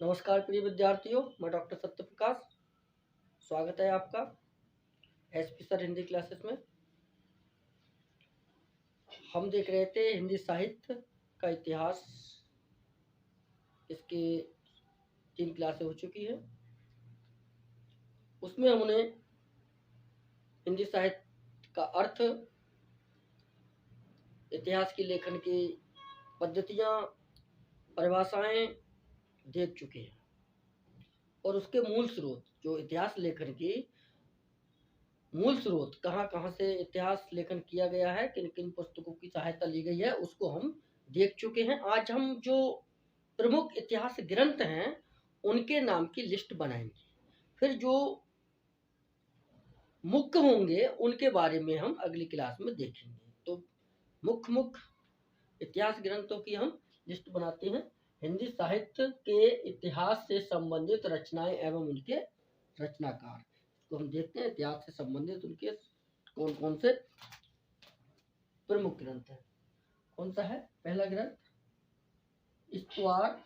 नमस्कार प्रिय विद्यार्थियों, मैं डॉक्टर सत्य प्रकाश। स्वागत है आपका एसपी सर हिंदी क्लासेस में। हम देख रहे थे हिंदी साहित्य का इतिहास। इसके 3 क्लासें हो चुकी है। उसमें हमने हिंदी साहित्य का अर्थ, इतिहास की लेखन की पद्धतियाँ, परिभाषाएं देख चुके हैं और उसके मूल स्रोत, जो इतिहास लेखन की मूल स्रोत कहाँ कहाँ से इतिहास लेखन किया गया है, किन किन पुस्तकों की सहायता ली गई है, उसको हम देख चुके हैं। आज हम जो प्रमुख इतिहास ग्रंथ हैं उनके नाम की लिस्ट बनाएंगे। फिर जो मुख्य होंगे उनके बारे में हम अगली क्लास में देखेंगे। तो मुख्य इतिहास ग्रंथों की हम लिस्ट बनाते हैं। हिंदी साहित्य के इतिहास से संबंधित रचनाएं एवं उनके रचनाकार तो हम देखते हैं। इतिहास से संबंधित उनके कौन कौन से प्रमुख ग्रंथ हैं। कौन सा है पहला ग्रंथ? इस्तवार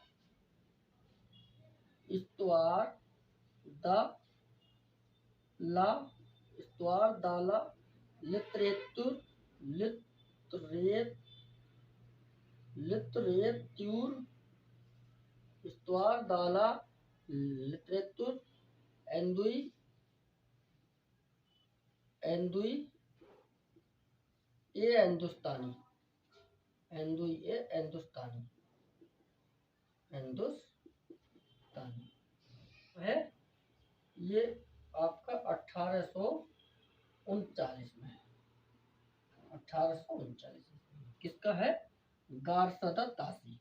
दाला लिटरेतुर इस्तवार दाला लिटरेतुर एंदुई ए हिंदुस्तानी है। ये आपका 1839 में है। 1839 किसका है? गारसदा तासी।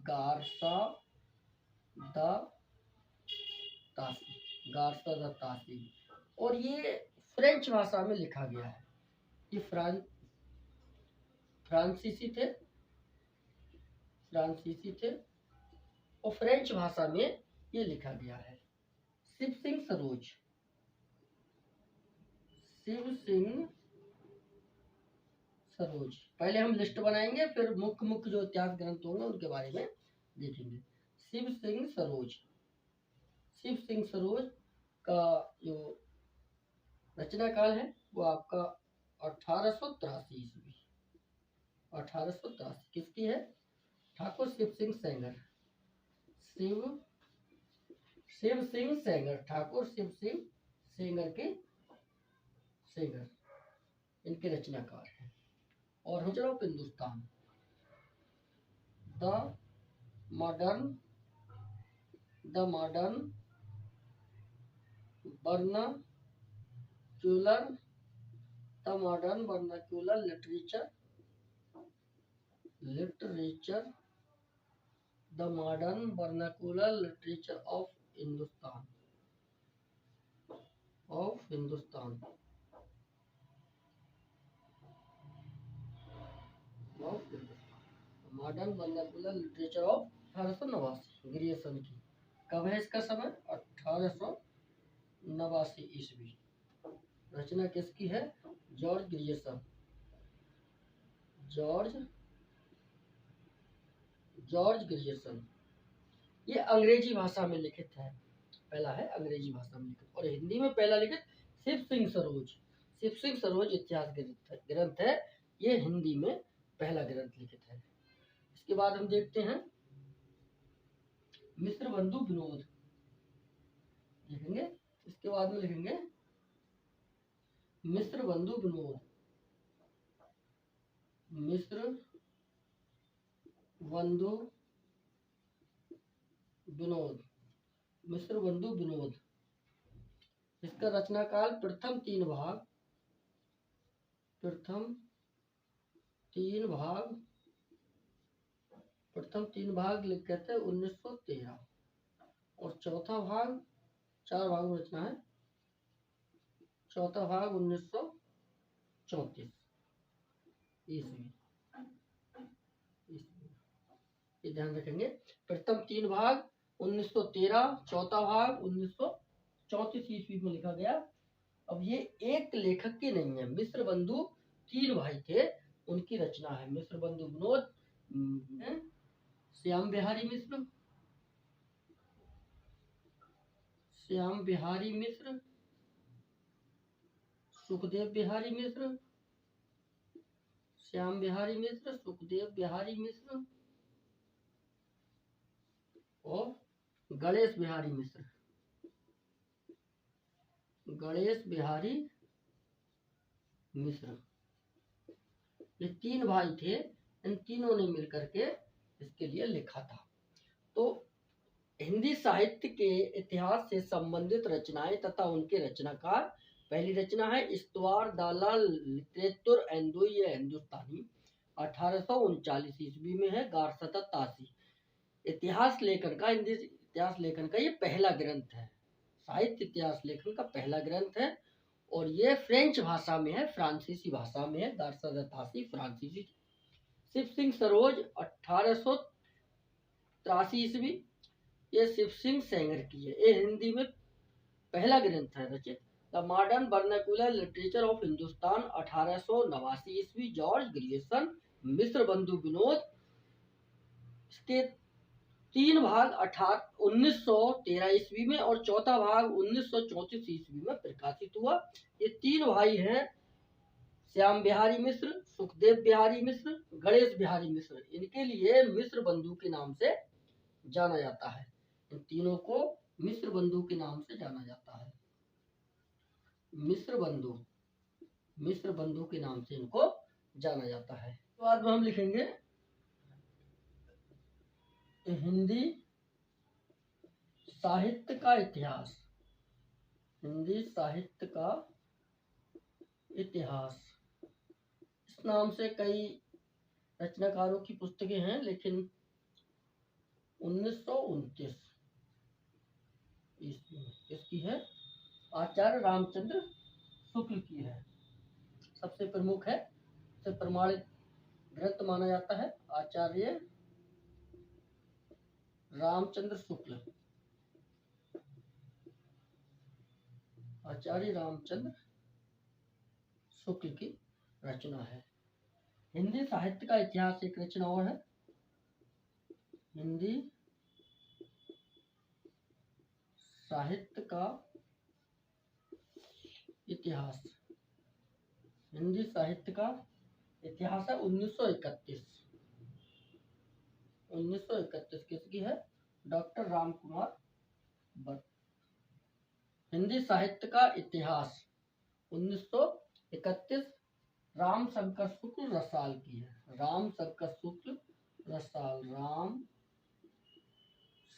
गारसदा तासी और ये फ्रेंच भाषा में लिखा गया है। ये फ्रांसीसी थे और फ्रेंच भाषा में ये लिखा गया है। शिव सिंह सरोज। पहले हम लिस्ट बनाएंगे, फिर मुख्य जो इतिहास ग्रंथ होंगे उनके बारे में देखेंगे। शिव सिंह सरोज का जो रचना काल है वो आपका 1883 ईस्वी। 1883 किसकी है? ठाकुर शिव सिंह सेंगर। ठाकुर शिव सिंह सेंगर इनके रचनाकार हैं। और हम चलो Hindustan, the modern vernacular literature of Hindustan. Modern vernacular literature of 1889 Grierson की। कब है इसका समय? 1889 ईस्वी। रचना किसकी है? George Grierson. ये अंग्रेजी भाषा में लिखित है। पहला है अंग्रेजी भाषा में लिखित और हिंदी में पहला लिखित शिव सिंह सरोज इतिहास ग्रंथ है। ये हिंदी में पहला ग्रंथ लिखित है। इसके बाद हम देखते हैं मिस्र बंधु विनोद लिखेंगे। इसके बाद में लिखेंगे मिस्र बंधु विनोद। इसका रचना काल प्रथम तीन भाग कहते हैं 1913 और चौथा भाग 4 भाग में रचना है। चौथा भाग 1934 ईस्वी। ये ध्यान रखेंगे। प्रथम 3 भाग 1913, चौथा भाग 1934 ईस्वी में लिखा गया। अब ये एक लेखक की नहीं है। मिस्र बंधु 3 भाई थे, उनकी रचना है। मिस्र बंधु विनोद श्याम बिहारी मिश्र, श्याम बिहारी मिश्र, सुखदेव बिहारी मिश्र, श्याम बिहारी मिश्र, सुखदेव बिहारी मिश्र और गणेश बिहारी मिश्र। गणेश बिहारी मिश्र, ये तीन भाई थे, इन तीनों ने मिलकर के इसके लिए लिखा था। तो हिंदी साहित्य के इतिहास से संबंधित रचनाएं तथा उनके रचनाकार, पहली रचना है इस्तवार दालाल लिटरेचर एंदोई हिंदुस्तानी, 1839 ईस्वी में है, गारसता तासी। इतिहास लेखन का, हिंदी इतिहास लेखन का ये पहला ग्रंथ है, साहित्य इतिहास लेखन का पहला ग्रंथ है और ये फ्रेंच भाषा में है, फ्रांसीसी भाषा में है, गारसता तासी फ्रांसीसी। शिव सिंह सरोज 1883 ईस्वी, ये शिव सिंह सेंगर की है। ये हिंदी में पहला ग्रंथ है रचित। The modern vernacular literature of Hindustan 1889 ईस्वी, जॉर्ज ग्रियर्सन, मिस्र बंधु विनोद। इसके 3 भाग 1913 ईस्वी में और चौथा भाग 1934 ईस्वी में प्रकाशित हुआ। ये 3 भाई हैं, श्याम बिहारी मिश्र, सुखदेव बिहारी मिश्र, गणेश बिहारी मिश्र। इनके लिए मिस्र बंधु के नाम से जाना जाता है। इन तीनों को मिस्र बंधु के नाम से जाना जाता है। मिस्र बंधु, मिस्र बंधु के नाम से इनको जाना जाता है। तो बाद में हम लिखेंगे हिंदी साहित्य का इतिहास, हिंदी साहित्य का इतिहास। इस नाम से कई रचनाकारों की पुस्तकें हैं, लेकिन 1929 इसकी है, आचार्य रामचंद्र शुक्ल की है, सबसे प्रमुख है, सबसे प्रमाणित ग्रंथ माना जाता है आचार्य रामचंद्र शुक्ल, आचार्य रामचंद्र शुक्ल की रचना है। हिंदी साहित्य का इतिहास एक रचना और है, हिंदी साहित्य का इतिहास। हिंदी साहित्य का इतिहास है 1931, 1931 किसकी है? डॉक्टर राम कुमार भट्ट। हिंदी साहित्य का इतिहास 1931 राम शंकर शुक्ल रसाल की है, राम शंकर शुक्ल रसाल, राम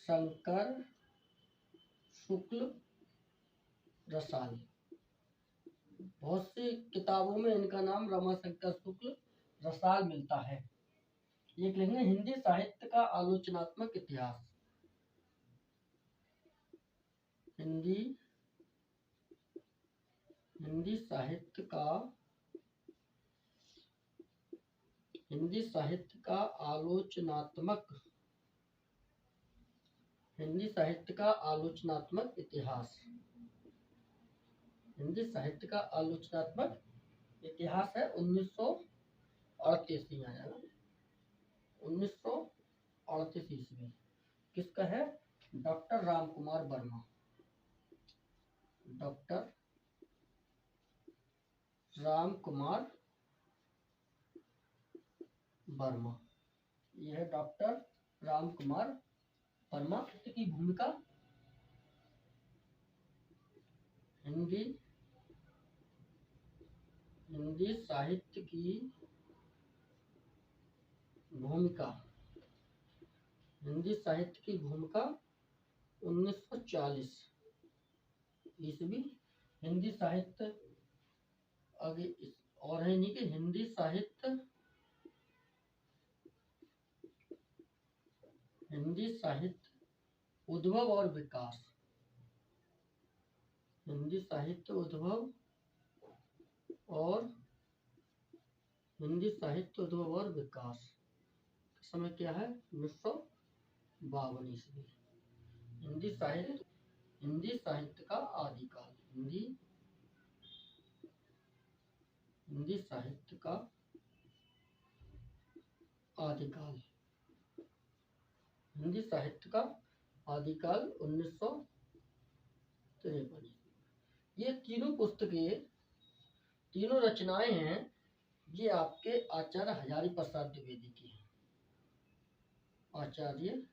शंकर शुक्ल रसाल। बहुत सी किताबों में इनका नाम रमाशंकर शुक्ल रसाल मिलता है। एक लिखेंगे हिंदी साहित्य का आलोचनात्मक इतिहास, हिंदी साहित्य का, हिंदी साहित्य का आलोचनात्मक, हिंदी साहित्य का आलोचनात्मक इतिहास। हिंदी साहित्य का आलोचनात्मक इतिहास है 1938 में आया, 1938 ईस्वी। किसका है? Doctor Ram Kumar Verma, doctor Ram Kumar Verma. यह है डॉक्टर राम कुमार वर्मा की भूमिका हिंदी साहित्य की भूमिका, हिंदी साहित्य की भूमिका 1940 ईस्वी। हिंदी साहित्य आगे और है नहीं कि हिंदी साहित्य, हिंदी साहित्य उद्भव और विकास, हिंदी साहित्य उद्भव और हिंदी साहित्य उद्भव और विकास। समय क्या है? 1952 ईस्वी। हिंदी साहित्य का आदिकाल, हिंदी साहित्य का आदिकाल। हिंदी साहित्य का आदिकाल 1953। ये तीनों पुस्तकें, तीनों रचनाएं हैं, ये आपके आचार्य हजारी प्रसाद द्विवेदी की हैं। आचार्य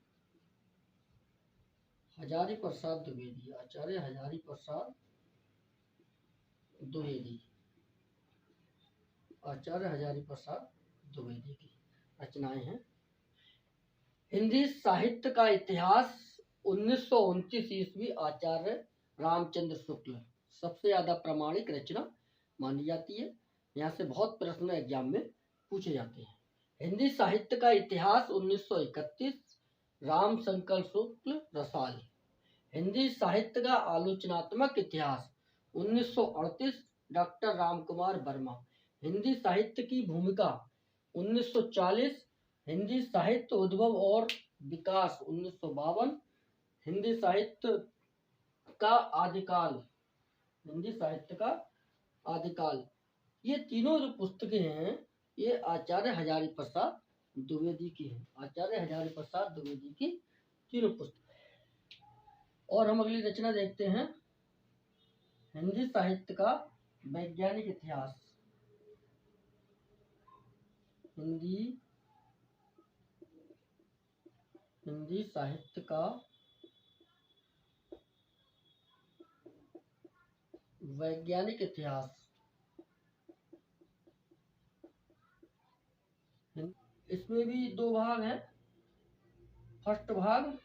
हजारी प्रसाद द्विवेदी, आचार्य हजारी प्रसाद द्विवेदी, आचार्य हजारी प्रसाद द्विवेदी की रचनाएं हैं। हिंदी साहित्य का इतिहास 1929 ईस्वी, आचार्य रामचंद्र शुक्ल सबसे ज्यादा प्रामाणिक रचना मानी जाती है। यहाँ से बहुत प्रश्न एग्जाम में पूछे जाते हैं। हिंदी साहित्य का इतिहास 1931, रामशंकर शुक्ल रसाल। हिंदी साहित्य का आलोचनात्मक इतिहास 1938, डॉक्टर रामकुमार वर्मा। हिंदी साहित्य की भूमिका 1940, हिंदी साहित्य उद्भव और विकास 1952, हिंदी साहित्य का आदिकाल, हिंदी साहित्य का आदिकाल। ये तीनों जो पुस्तकें हैं ये आचार्य हजारी प्रसाद द्विवेदी की हैं। आचार्य हजारी प्रसाद द्विवेदी की तीनों पुस्तकें। और हम अगली रचना देखते हैं, हिंदी साहित्य का वैज्ञानिक इतिहास। हिंदी साहित्य का वैज्ञानिक इतिहास। इसमें भी दो भाग हैं। फर्स्ट भाग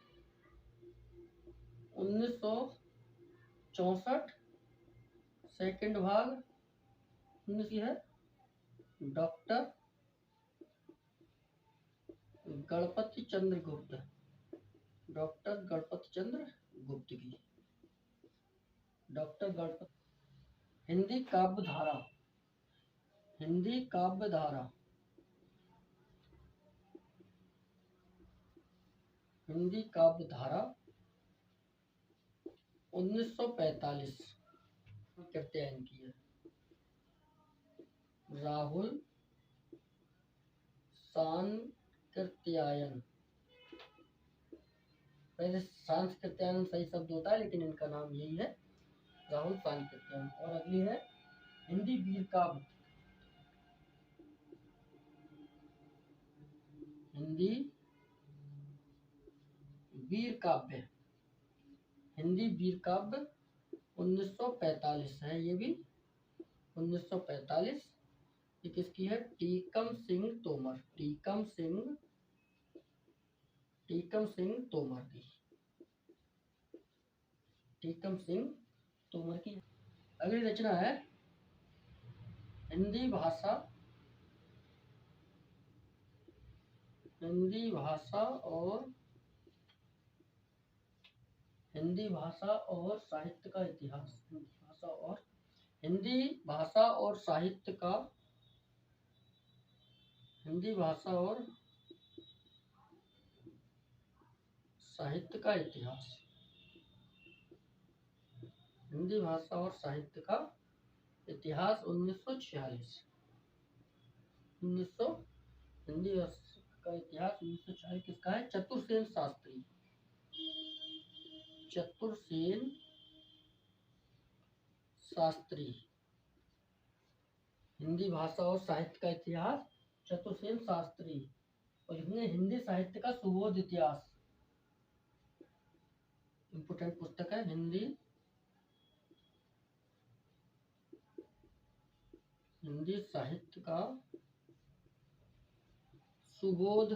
1964, सेकंड भाग की है डॉक्टर गणपति चंद्र गुप्त, डॉक्टर गणपति चंद्र गुप्त की। डॉक्टर गणपति। हिंदी काव्य धारा, हिंदी काव्य धारा, हिंदी काव्य धारा 1945 कृत्यायन की है राहुल सांकृत्यायन। पहले सांस्कृत्यायन सही शब्द होता है लेकिन इनका नाम यही है, राहुल सांकृत्यायन। और अगली है हिंदी वीर काव्य, हिंदी वीर काव्य, हिंदी वीर काव्य 1945 है। ये भी 1945। ये किसकी है? टीकम सिंह तोमर, टीकम सिंह तोमर की, टीकम सिंह तोमर की। अगली रचना है हिंदी भाषा, हिंदी भाषा और साहित्य का इतिहास। हिंदी भाषा और साहित्य का, हिंदी भाषा और साहित्य का इतिहास, हिंदी भाषा और साहित्य का इतिहास 1946। हिंदी का इतिहास 1946 किसका है? चतुरसेन शास्त्री, चतुरसेन शास्त्री। हिंदी भाषा और साहित्य का इतिहास चतुरसेन शास्त्री। और इसने हिंदी साहित्य का सुबोध इतिहास, इंपोर्टेंट पुस्तक है। हिंदी साहित्य का सुबोध,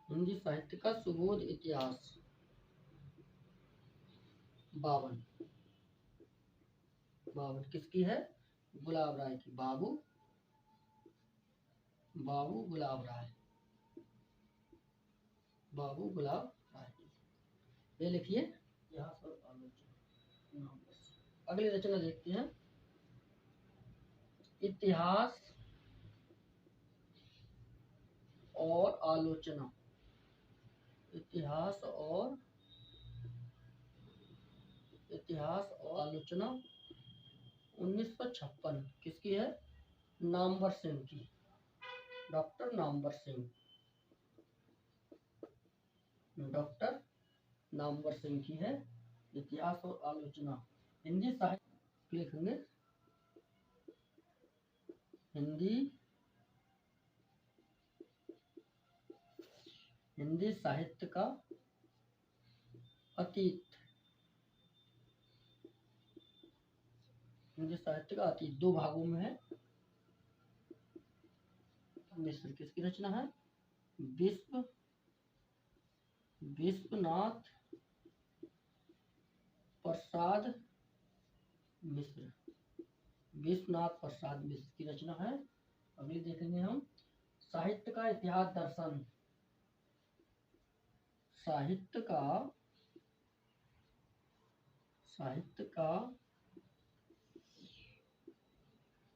हिंदी साहित्य का सुबोध इतिहास 52 किसकी है? गुलाब राय की, बाबू गुलाब राय, बाबू गुलाब राय। ये लिखिए इतिहास और आलोचना। अगली रचना देखते हैं, इतिहास और आलोचना, इतिहास और आलोचना 1956 किसकी है? नामवर सिंह की, डॉक्टर नामवर सिंह। डॉक्टर नामवर सिंह की है। इतिहास और आलोचना। हिंदी साहित्य लिखेंगे, हिंदी साहित्य का अतीत। हिंदी साहित्य का अतीत 2 भागों में है। मिश्र किसकी रचना है? विश्वनाथ प्रसाद मिश्र। विश्वनाथ प्रसाद मिश्र की रचना है। अगली देखेंगे हम साहित्य का इतिहास दर्शन। साहित्य का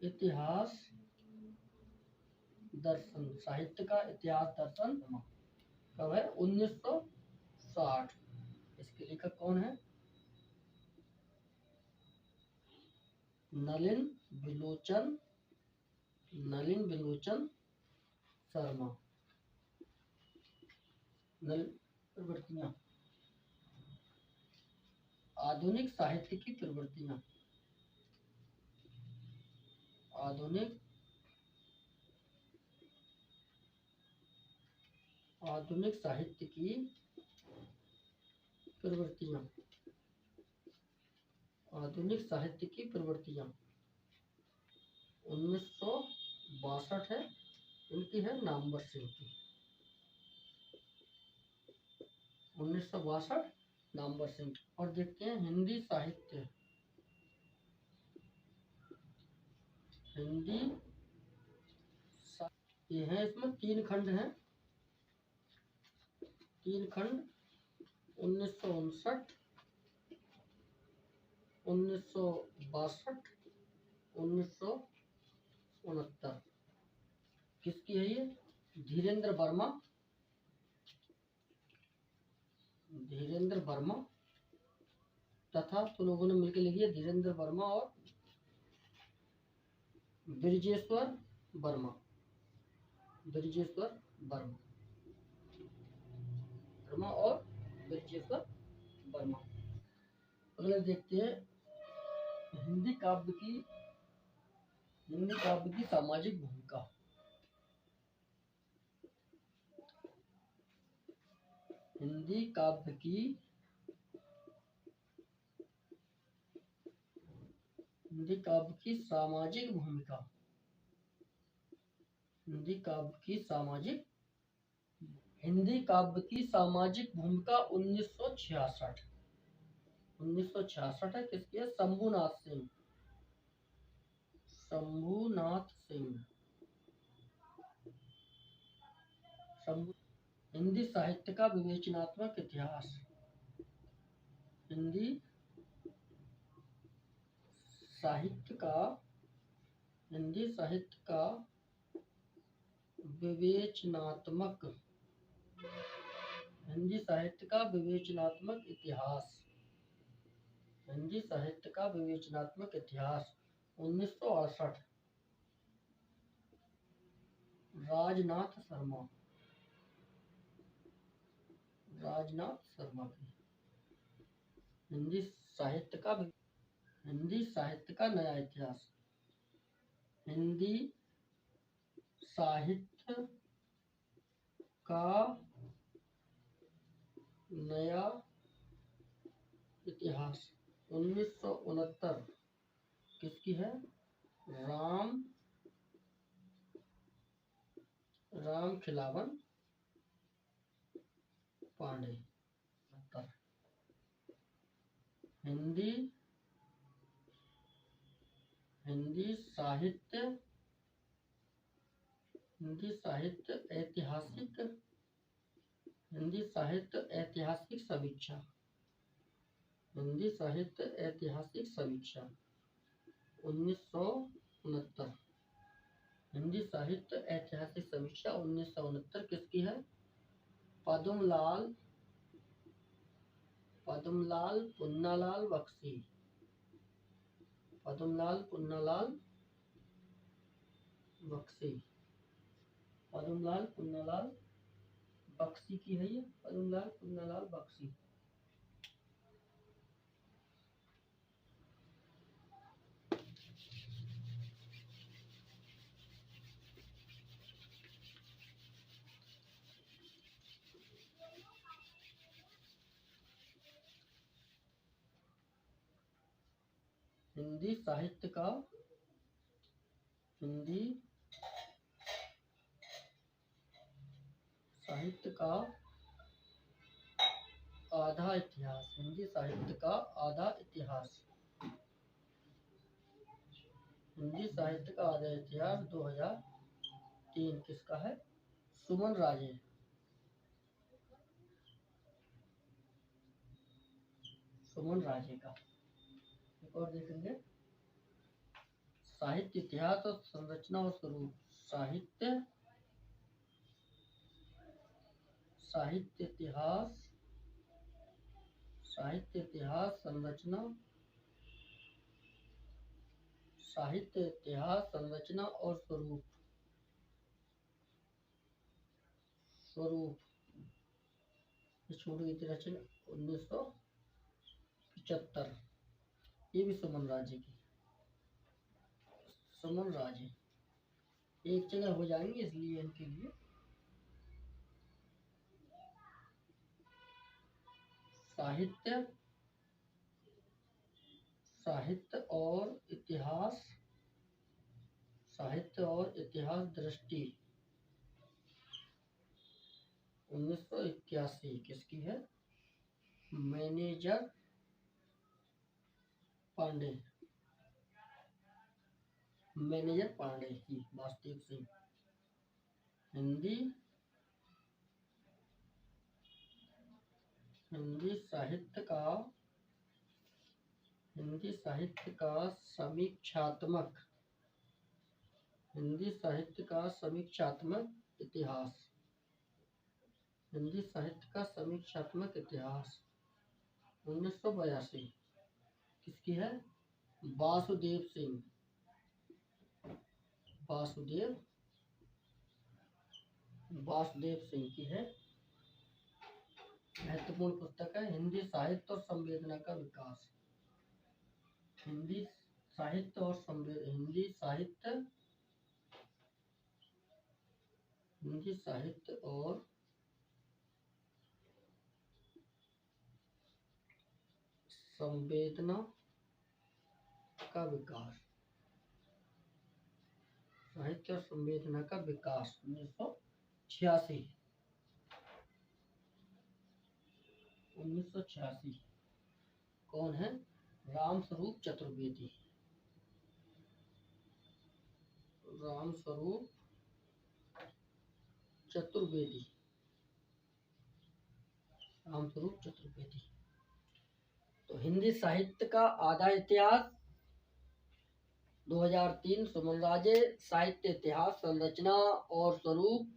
इतिहास दर्शन। साहित्य का इतिहास दर्शन कब है? 1960। इसके लेखक कौन है? नलिन विलोचन शर्मा। प्रवृत्तियां। आधुनिक साहित्य की प्रवृत्तियां। आधुनिक साहित्य की प्रवृत्तियां। आधुनिक साहित्य की प्रवृत्तियां 1962 है। उनकी है नामवर सिंह की। 1962 नामवर सिंह। और देखते हैं हिंदी साहित्य। ये है, इसमें 3 खंड हैं। 3 खंड 1959, 1962, 1969। किसकी है ये? धीरेन्द्र वर्मा तथा, तो लोगों ने मिलकर लिखी है धीरेन्द्र वर्मा और ब्रिजेश्वर वर्मा। और ब्रिजेश्वर वर्मा। अगले देखते हैं हिंदी काव्य की सामाजिक भूमिका। हिंदी काव्य की सामाजिक भूमिका। हिंदी काव्य की सामाजिक भूमिका 1966। 1966 है। किसकी है? शंभुनाथ सिंह। हिंदी साहित्य का विवेचनात्मक इतिहास। हिंदी साहित्य का विवेचनात्मक इतिहास। हिंदी साहित्य का विवेचनात्मक इतिहास 1968। राजनाथ शर्मा की। हिंदी साहित्य का नया इतिहास। हिंदी साहित्य का नया इतिहास 1969। किसकी है? राम खिलावन पांडे। हिंदी ऐतिहासिक समीक्षा। हिंदी साहित्य ऐतिहासिक समीक्षा 1969। हिंदी साहित्य ऐतिहासिक समीक्षा 1969 किसकी है? पद्मलाल पुन्नालाल बख्शी। पद्मलाल पुन्नालाल बख्शी की है ये, अरुणलाल पुन्नालाल बख्शी। हिंदी साहित्य का आधा इतिहास, हिंदी साहित्य का आधा इतिहास, हिंदी साहित्य का आधा इतिहास 2003 किसका है? सुमन राजे। सुमन राजे का। एक और देखेंगे, साहित्य इतिहास और संरचना और स्वरूप, साहित्य इतिहास संरचना, साहित्य इतिहास संरचना और स्वरूप, छूट गई थी रचना 1975, ये भी सुमन राजे की। सुमन राजे एक जगह हो जाएंगे इसलिए इनके लिए साहित्य और इतिहास दृष्टि 1981 किसकी है? मैनेजर पांडे की, वास्तविक सिंह। हिंदी साहित्य का समीक्षात्मक इतिहास, हिंदी साहित्य का समीक्षात्मक इतिहास 1982 किसकी है? वासुदेव सिंह की है। महत्वपूर्ण पुस्तक है हिंदी साहित्य और संवेदना का विकास, हिंदी साहित्य और संवेदना का विकास, साहित्य और संवेदना का विकास 1986। कौन है? रामस्वरूप चतुर्वेदी। तो हिंदी साहित्य का आधा इतिहास 2003 सुमन राजे, साहित्य इतिहास संरचना और स्वरूप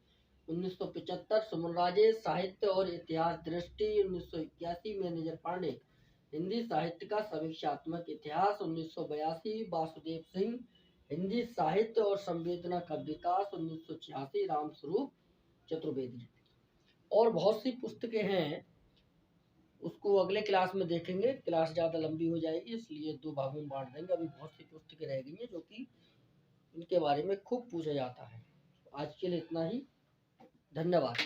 1975 सुमन राजे, साहित्य और इतिहास दृष्टि 1981 मैनेजर पांडे, हिंदी साहित्य का समीक्षात्मक इतिहास 1982 वासुदेव सिंह, हिंदी साहित्य और संवेदना का विकास 1986 रामस्वरूप चतुर्वेदी। और बहुत सी पुस्तकें हैं, उसको अगले क्लास में देखेंगे। क्लास ज़्यादा लंबी हो जाएगी इसलिए 2 भागों में बांट देंगे। अभी बहुत सी पुस्तकें रह गई हैं जो कि इनके बारे में खूब पूछा जाता है। आज के लिए इतना ही, धन्यवाद।